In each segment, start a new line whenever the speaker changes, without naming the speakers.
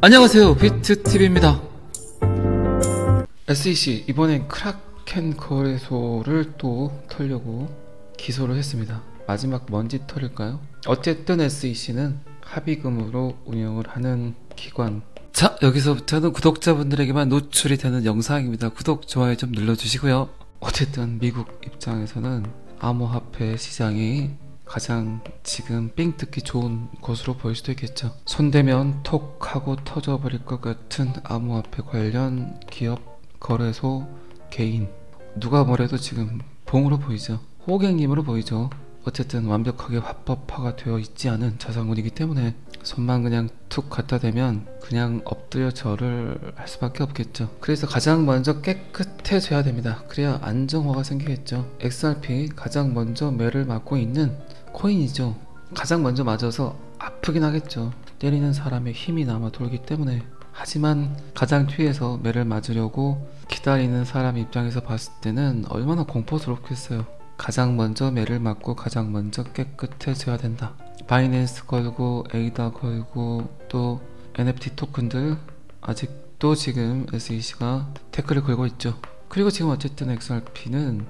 안녕하세요, 비트TV입니다. SEC 이번엔 크라켄 거래소를 또 털려고 기소를 했습니다. 마지막 먼지 털일까요? 어쨌든 SEC는 합의금으로 운영을 하는 기관. 자, 여기서부터는 구독자분들에게만 노출이 되는 영상입니다. 구독, 좋아요 좀 눌러주시고요. 어쨌든 미국 입장에서는 암호화폐 시장이 가장 지금 삥 뜯기 좋은 곳으로 보일 수도 있겠죠. 손대면 톡 하고 터져버릴 것 같은 암호화폐 관련 기업, 거래소, 개인, 누가 뭐래도 지금 봉으로 보이죠. 호갱님으로 보이죠. 어쨌든 완벽하게 합법화가 되어 있지 않은 자산군이기 때문에 손만 그냥 툭 갖다 대면 그냥 엎드려 절을 할 수밖에 없겠죠. 그래서 가장 먼저 깨끗해져야 됩니다. 그래야 안정화가 생기겠죠. XRP 가장 먼저 매를 맞고 있는 코인이죠. 가장 먼저 맞아서 아프긴 하겠죠. 때리는 사람의 힘이 남아 돌기 때문에. 하지만 가장 뒤에서 매를 맞으려고 기다리는 사람 입장에서 봤을 때는 얼마나 공포스럽겠어요. 가장 먼저 매를 맞고 가장 먼저 깨끗해져야 된다. 바이낸스 걸고 에이다 걸고 또 NFT 토큰들 아직도 지금 SEC가 태클을 걸고 있죠. 그리고 지금 어쨌든 XRP는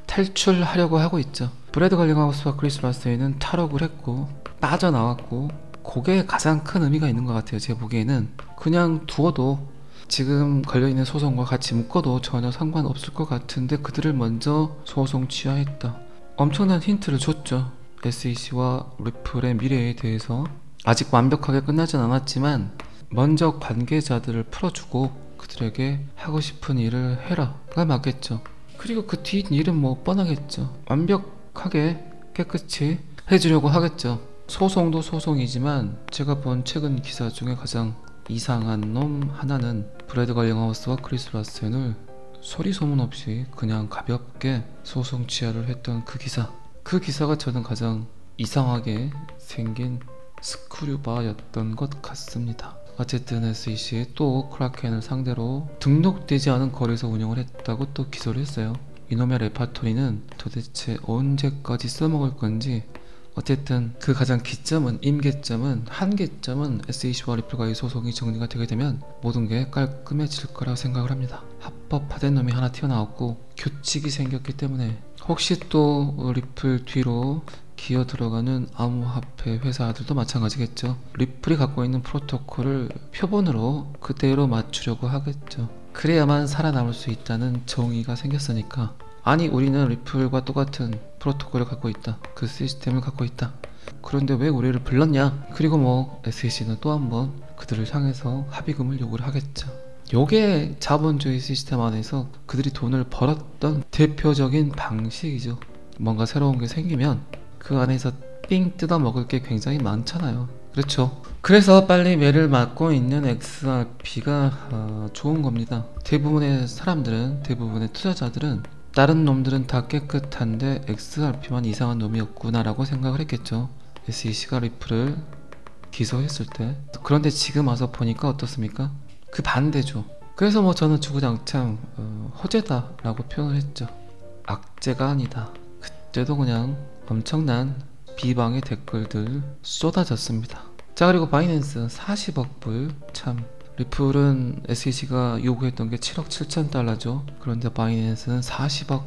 탈출하려고 하고 있죠. 브래드 걸링하우스와 크리스 라스웨이는 탈옥을 했고 빠져나왔고, 그게 가장 큰 의미가 있는 것 같아요. 제 보기에는 그냥 두어도 지금 걸려있는 소송과 같이 묶어도 전혀 상관없을 것 같은데 그들을 먼저 소송 취하했다. 엄청난 힌트를 줬죠. SEC와 리플의 미래에 대해서. 아직 완벽하게 끝나진 않았지만 먼저 관계자들을 풀어주고 그들에게 하고 싶은 일을 해라가 맞겠죠. 그리고 그 뒷일은 뭐 뻔하겠죠. 완벽하게 깨끗이 해주려고 하겠죠. 소송도 소송이지만 제가 본 최근 기사 중에 가장 이상한 놈 하나는 브래드 걸링하우스와 크리스 라스ዌ이를 소리 소문 없이 그냥 가볍게 소송 취하를 했던 그 기사. 그 기사가 저는 가장 이상하게 생긴 스크류바였던 것 같습니다. 어쨌든 SEC 또 크라켄을 상대로 등록되지 않은 거래소 운영을 했다고 또 기소를 했어요. 이놈의 레파토리는 도대체 언제까지 써먹을 건지. 어쨌든 그 가장 기점은, 임계점은, 한계점은 SEC와 리플과의 소송이 정리가 되게 되면 모든 게 깔끔해질 거라고 생각을 합니다. 합법화된 놈이 하나 튀어나왔고 규칙이 생겼기 때문에 혹시 또 리플 뒤로 기어 들어가는 암호화폐 회사들도 마찬가지겠죠. 리플이 갖고 있는 프로토콜을 표본으로 그대로 맞추려고 하겠죠. 그래야만 살아남을 수 있다는 정의가 생겼으니까. 아니, 우리는 리플과 똑같은 프로토콜을 갖고 있다. 그 시스템을 갖고 있다. 그런데 왜 우리를 불렀냐? 그리고 뭐 SEC는 또 한번 그들을 향해서 합의금을 요구를 하겠죠. 요게 자본주의 시스템 안에서 그들이 돈을 벌었던 대표적인 방식이죠. 뭔가 새로운 게 생기면 그 안에서 삥 뜯어 먹을 게 굉장히 많잖아요. 그렇죠. 그래서 빨리 매를 맞고 있는 XRP가 좋은 겁니다. 대부분의 사람들은, 대부분의 투자자들은 다른 놈들은 다 깨끗한데 XRP만 이상한 놈이었구나 라고 생각을 했겠죠. SEC가 리플을 기소했을 때. 그런데 지금 와서 보니까 어떻습니까? 그 반대죠. 그래서 뭐 저는 주구장창 호재다 라고 표현을 했죠. 악재가 아니다. 그때도 그냥 엄청난 비방의 댓글들 쏟아졌습니다. 자, 그리고 바이낸스 40억 불. 참, 리플은 SEC가 요구했던 게 7억 7천 달러죠. 그런데 바이낸스는 40억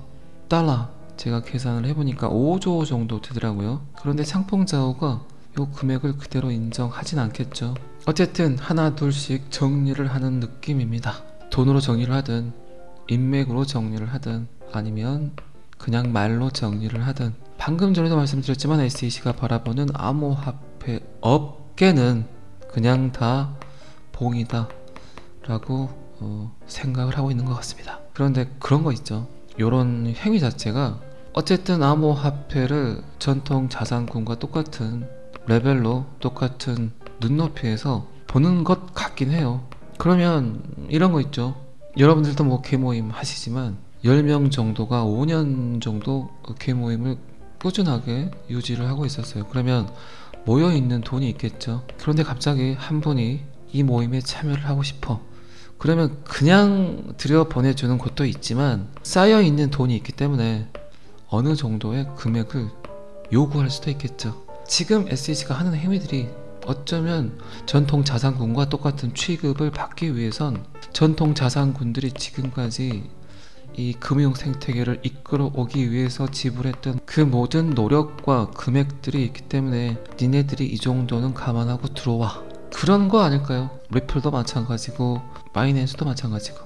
달러. 제가 계산을 해보니까 5조 정도 되더라고요. 그런데 창펑자오가 요 금액을 그대로 인정하진 않겠죠. 어쨌든 하나 둘씩 정리를 하는 느낌입니다. 돈으로 정리를 하든 인맥으로 정리를 하든 아니면 그냥 말로 정리를 하든. 방금 전에도 말씀드렸지만 SEC가 바라보는 암호화폐 업계는 그냥 다 봉이다 라고 생각을 하고 있는 것 같습니다. 그런데 그런 거 있죠. 요런 행위 자체가 어쨌든 암호화폐를 전통 자산군과 똑같은 레벨로, 똑같은 눈높이에서 보는 것 같긴 해요. 그러면 이런 거 있죠. 여러분들도 뭐 개모임 하시지만 10명 정도가 5년 정도 개모임을 꾸준하게 유지를 하고 있었어요. 그러면 모여있는 돈이 있겠죠. 그런데 갑자기 한 분이 이 모임에 참여를 하고 싶어. 그러면 그냥 들여보내주는 곳도 있지만 쌓여있는 돈이 있기 때문에 어느 정도의 금액을 요구할 수도 있겠죠. 지금 SEC가 하는 행위들이 어쩌면 전통 자산군과 똑같은 취급을 받기 위해선 전통 자산군들이 지금까지 이 금융 생태계를 이끌어 오기 위해서 지불했던 그 모든 노력과 금액들이 있기 때문에 니네들이 이 정도는 감안하고 들어와, 그런 거 아닐까요? 리플도 마찬가지고 바이낸스도 마찬가지고.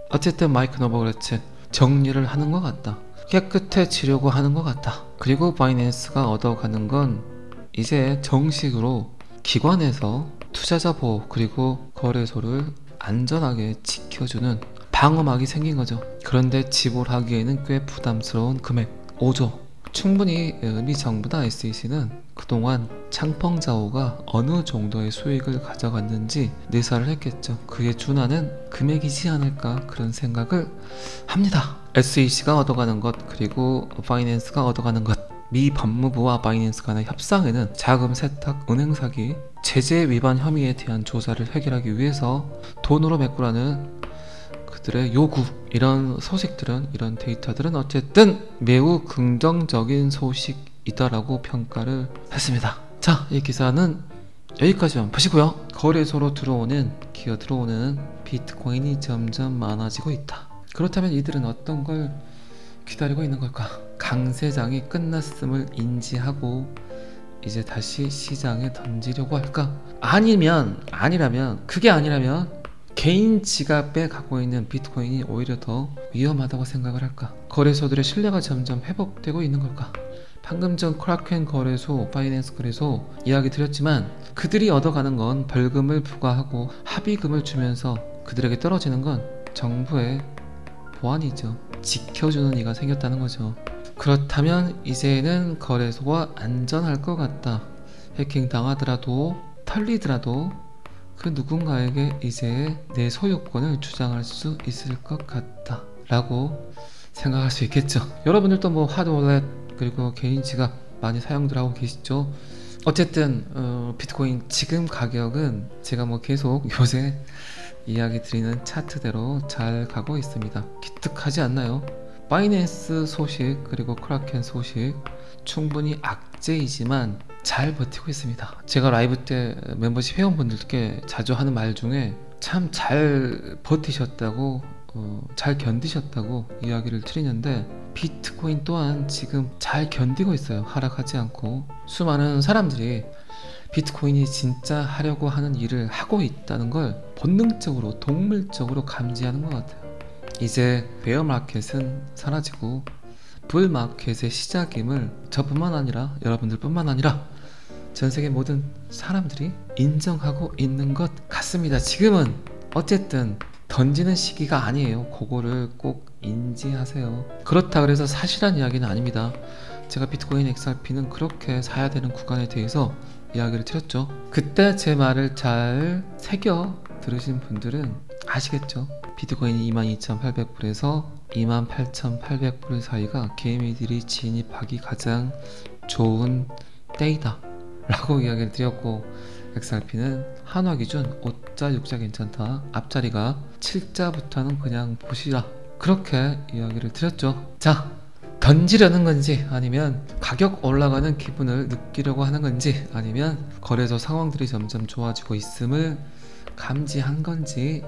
어쨌든 마이크 노버그레츠 정리를 하는 것 같다. 깨끗해지려고 하는 것 같다. 그리고 바이낸스가 얻어가는 건 이제 정식으로 기관에서 투자자 보호 그리고 거래소를 안전하게 지켜주는 방어막이 생긴 거죠. 그런데 지불하기에는 꽤 부담스러운 금액 5조. 충분히 미 정부나 SEC는 그동안 창펑자오가 어느 정도의 수익을 가져갔는지 내사를 했겠죠. 그에 준하는 금액이지 않을까 그런 생각을 합니다. SEC가 얻어가는 것 그리고 바이낸스가 얻어가는 것, 미 법무부와 바이낸스 간의 협상에는 자금 세탁, 은행 사기, 제재 위반 혐의에 대한 조사를 해결하기 위해서 돈으로 메꾸라는 그들의 요구, 이런 소식들은, 이런 데이터들은 어쨌든 매우 긍정적인 소식이다라고 평가를 했습니다. 자, 이 기사는 여기까지만 보시고요. 거래소로 기어 들어오는 비트코인이 점점 많아지고 있다. 그렇다면 이들은 어떤 걸 기다리고 있는 걸까? 강세장이 끝났음을 인지하고 이제 다시 시장에 던지려고 할까? 그게 아니라면 개인 지갑에 갖고 있는 비트코인이 오히려 더 위험하다고 생각을 할까? 거래소들의 신뢰가 점점 회복되고 있는 걸까? 방금 전 크라켄 거래소, 바이낸스 거래소 이야기 드렸지만 그들이 얻어가는 건 벌금을 부과하고 합의금을 주면서 그들에게 떨어지는 건 정부의 보안이죠. 지켜주는 이가 생겼다는 거죠. 그렇다면 이제는 거래소가 안전할 것 같다. 해킹 당하더라도 털리더라도 그 누군가에게 이제 내 소유권을 주장할 수 있을 것 같다 라고 생각할 수 있겠죠. 여러분들도 뭐 하드월렛 그리고 개인 지갑 많이 사용들 하고 계시죠. 어쨌든 비트코인 지금 가격은 제가 뭐 계속 요새 이야기 드리는 차트대로 잘 가고 있습니다. 기특하지 않나요? 바이낸스 소식 그리고 크라켄 소식 충분히 악재이지만 잘 버티고 있습니다. 제가 라이브 때 멤버십 회원분들께 자주 하는 말 중에 참 잘 버티셨다고 잘 견디셨다고 이야기를 드리는데, 비트코인 또한 지금 잘 견디고 있어요. 하락하지 않고. 수많은 사람들이 비트코인이 진짜 하려고 하는 일을 하고 있다는 걸 본능적으로 동물적으로 감지하는 것 같아요. 이제 베어마켓은 사라지고 불마켓의 시작임을 저뿐만 아니라 여러분들뿐만 아니라 전세계 모든 사람들이 인정하고 있는 것 같습니다. 지금은 어쨌든 던지는 시기가 아니에요. 그거를 꼭 인지하세요. 그렇다 그래서 사실한 이야기는 아닙니다. 제가 비트코인 XRP는 그렇게 사야 되는 구간에 대해서 이야기를 드렸죠. 그때 제 말을 잘 새겨 들으신 분들은 아시겠죠. 비트코인이 22,800불에서 28,800불 사이가 개미들이 진입하기 가장 좋은 때이다 라고 이야기를 드렸고, XRP는 한화 기준 5자 6자 괜찮다, 앞자리가 7자부터는 그냥 보시라, 그렇게 이야기를 드렸죠. 자, 던지려는 건지 아니면 가격 올라가는 기분을 느끼려고 하는 건지 아니면 거래소 상황들이 점점 좋아지고 있음을 감지한 건지,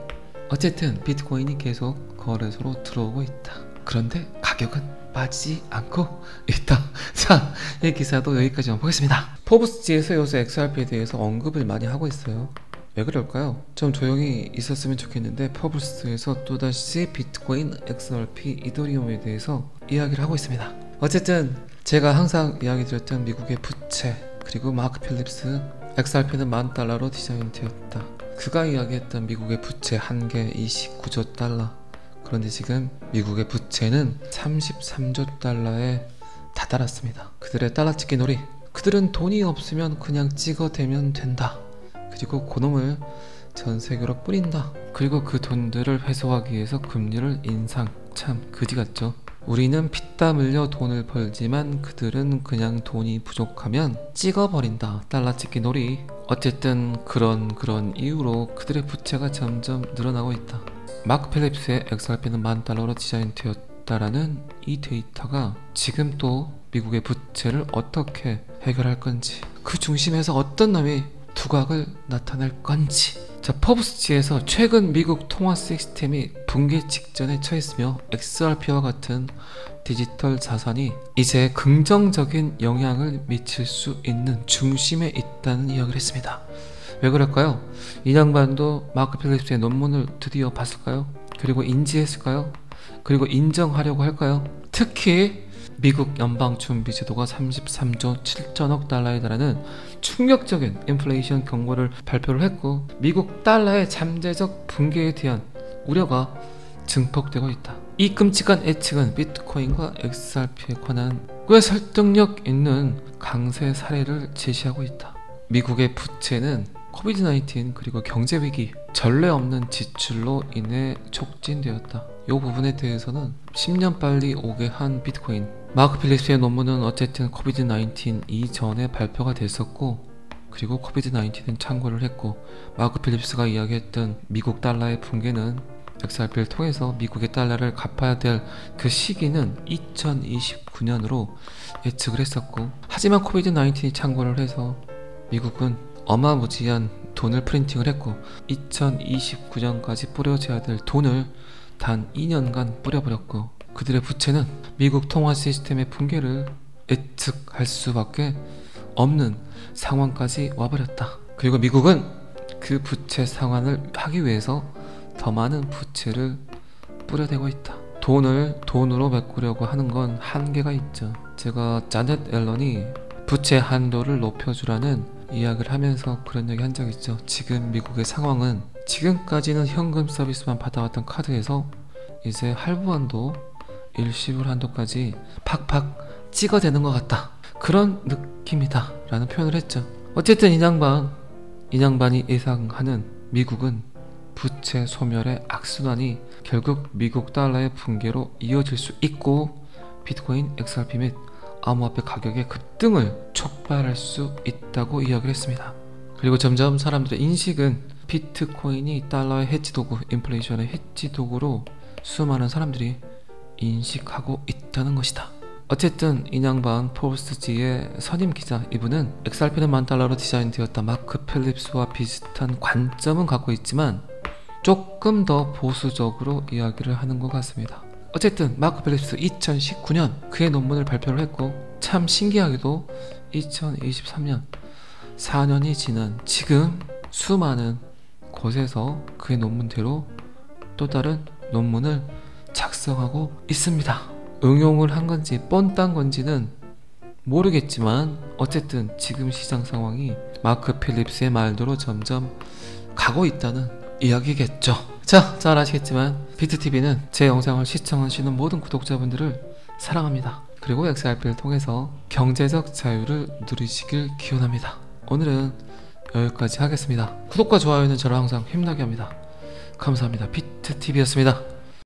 어쨌든 비트코인이 계속 거래소로 들어오고 있다. 그런데 가격은 빠지지 않고 있다. 자, 이 기사도 여기까지만 보겠습니다. 포브스지에서 요새 XRP에 대해서 언급을 많이 하고 있어요. 왜 그럴까요? 좀 조용히 있었으면 좋겠는데 포브스에서 또다시 비트코인, XRP, 이더리움에 대해서 이야기를 하고 있습니다. 어쨌든 제가 항상 이야기 드렸던 미국의 부채 그리고 마크 필립스, XRP는 $10,000로 디자인되었다. 그가 이야기했던 미국의 부채 한계 29조 달러. 그런데 지금 미국의 부채는 33조 달러에 다다랐습니다. 그들의 달러찍기 놀이. 그들은 돈이 없으면 그냥 찍어대면 된다. 그리고 그놈을 전 세계로 뿌린다. 그리고 그 돈들을 회수하기 위해서 금리를 인상. 참 그지 같죠. 우리는 피땀 흘려 돈을 벌지만 그들은 그냥 돈이 부족하면 찍어버린다. 달러찍기 놀이. 어쨌든 그런 이유로 그들의 부채가 점점 늘어나고 있다. 마크 필립스의 XRP는 $10,000로 디자인되었다라는 이 데이터가 지금 또 미국의 부채를 어떻게 해결할 건지, 그 중심에서 어떤 놈이 두각을 나타낼 건지. 자, 포브스지에서 최근 미국 통화 시스템이 붕괴 직전에 처했으며 XRP와 같은 디지털 자산이 이제 긍정적인 영향을 미칠 수 있는 중심에 있다는 이야기를 했습니다. 왜 그럴까요? 이 양반도 마크 필립스의 논문을 드디어 봤을까요? 그리고 인지했을까요? 그리고 인정하려고 할까요? 특히 미국 연방준비제도가 33조 7천억 달러에 달하는 충격적인 인플레이션 경고를 발표를 했고, 미국 달러의 잠재적 붕괴에 대한 우려가 증폭되고 있다. 이 끔찍한 예측은 비트코인과 XRP에 관한 꽤 설득력 있는 강세 사례를 제시하고 있다. 미국의 부채는 코비드-19 그리고 경제위기, 전례 없는 지출로 인해 촉진되었다. 이 부분에 대해서는 10년 빨리 오게 한 비트코인. 마크 필립스의 논문은 어쨌든 코비드-19 이전에 발표가 됐었고, 그리고 코비드-19은 창궐을 했고, 마크 필립스가 이야기했던 미국 달러의 붕괴는 XRP를 통해서 미국의 달러를 갚아야 될 그 시기는 2029년으로 예측을 했었고, 하지만 코비드-19이 창궐을 해서 미국은 어마무지한 돈을 프린팅을 했고 2029년까지 뿌려져야 될 돈을 단 2년간 뿌려버렸고, 그들의 부채는 미국 통화 시스템의 붕괴를 예측할 수밖에 없는 상황까지 와버렸다. 그리고 미국은 그 부채 상환을 하기 위해서 더 많은 부채를 뿌려대고 있다. 돈을 돈으로 메꾸려고 하는 건 한계가 있죠. 제가 자넷 앨런이 부채 한도를 높여주라는 이야기를 하면서 그런 얘기 한 적 있죠. 지금 미국의 상황은 지금까지는 현금 서비스만 받아왔던 카드에서 이제 할부한도, 일시불 한도까지 팍팍 찍어대는 것 같다. 그런 느낌이다 라는 표현을 했죠. 어쨌든 이 양반이 예상하는 미국은 부채 소멸의 악순환이 결국 미국 달러의 붕괴로 이어질 수 있고, 비트코인, XRP 및 암호화폐 가격의 급등을 촉발할 수 있다고 이야기를 했습니다. 그리고 점점 사람들의 인식은 비트코인이 달러의 해치 도구, 인플레이션의 해치 도구로 수많은 사람들이 인식하고 있다는 것이다. 어쨌든 이 양반 포브스지의 선임 기자, 이분은 XRP는 $10,000로 디자인되었다. 마크 필립스와 비슷한 관점은 갖고 있지만 조금 더 보수적으로 이야기를 하는 것 같습니다. 어쨌든 마크 필립스 2019년 그의 논문을 발표를 했고, 참 신기하게도 2023년 4년이 지난 지금 수많은 곳에서 그의 논문대로 또 다른 논문을 작성하고 있습니다. 응용을 한 건지 뻔딴 건지는 모르겠지만 어쨌든 지금 시장 상황이 마크 필립스의 말대로 점점 가고 있다는 이야기겠죠. 자, 잘 아시겠지만 비트TV는 제 영상을 시청하시는 모든 구독자분들을 사랑합니다. 그리고 XRP를 통해서 경제적 자유를 누리시길 기원합니다. 오늘은 여기까지 하겠습니다. 구독과 좋아요는 저를 항상 힘나게 합니다. 감사합니다. 비트TV였습니다.